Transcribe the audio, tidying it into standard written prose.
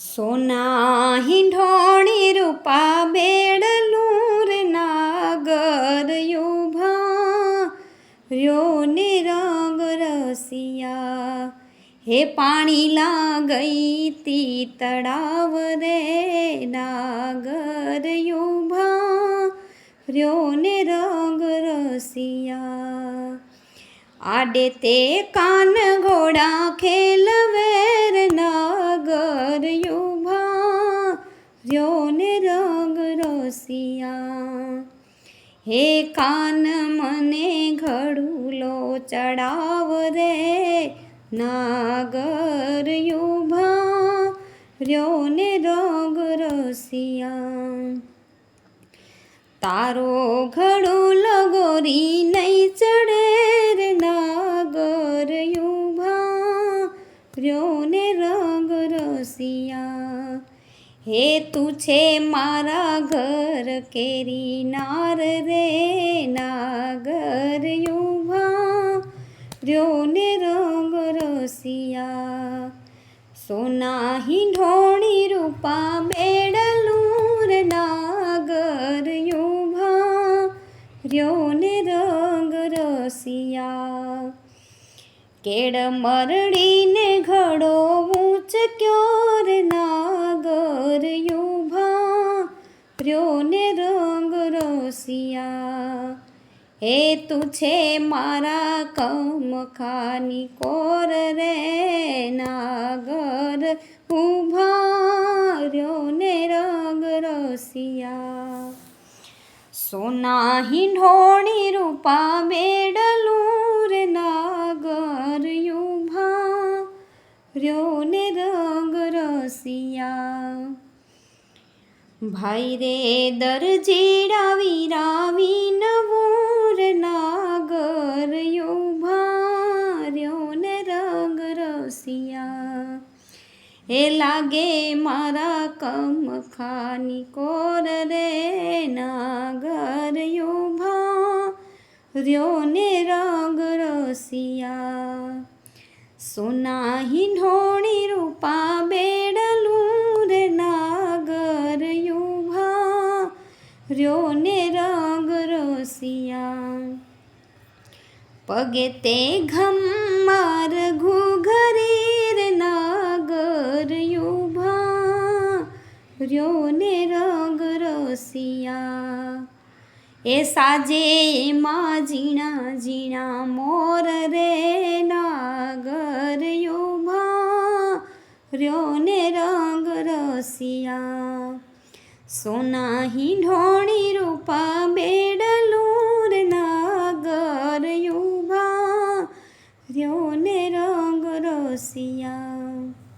સોના હિંઢોણી રૂપા બેડલું રે નાગર યુભા રહ્યો ને રંગ રસિયા હે પાણી લાગઈ તી તળાવ રે નાગર યુભા રહ્યો ને રંગ રસિયા આડે તે કાન ઘોડા ખેલવેર નાગર યુભા રહ્યો ને રંગ રસિયા હે કાન મને ઘડુલો ચડાવ રે નાગર યુભા રહ્યો ને રંગ રસિયા તારો ઘડુલો ગોરી નહીં ચડે રે નાગર યુભા રહ્યો ને રંગ રસિયા હે તું છે મારા ઘર કેરી નાર રે નાગર યુભા રહ્યો ને રંગ રસિયા સોના હિંઢોણી રૂપા બેડલું રે નાગર યુભા રહ્યો ને રંગ રસિયા કેળ મરડીને ઘડો ઊંચક્યો રે નાગર યુભા રહ્યો ને રંગ રસિયા હે તું છે મારા કમખાની કોર રે નાગર ઉભા રહ્યો ને રંગ રસિયા સોના હિંઢોણી રૂપા બેડલું રે નાગર યુભા રહ્યો ને રંગ રસિયા ભાઈ રે દરજીડા વીરાવી નવું રે નાગર યુભા રહ્યો ને રંગ રસિયા હે લાગે મારા કમખાની કોર રે નાગર યુભા રહ્યો ને રંગ રસિયા સોના હિંઢોણી રૂપા બેડલું રે નાગર યુભા રહ્યો ને રંગ રસિયા પગે તે ઘમ્માર ઘૂઘરી રે નાગર યુભા રહ્યો ને રંગ રસિયા એ સાજે એમાં ઝીણા ઝીણા મોર રે નાગર યુભા રહ્યો ને રંગ રસિયા સોના હિંઢોણી રૂપા બેડલું રે નાગર યુભા રહ્યો ને રંગ રસિયા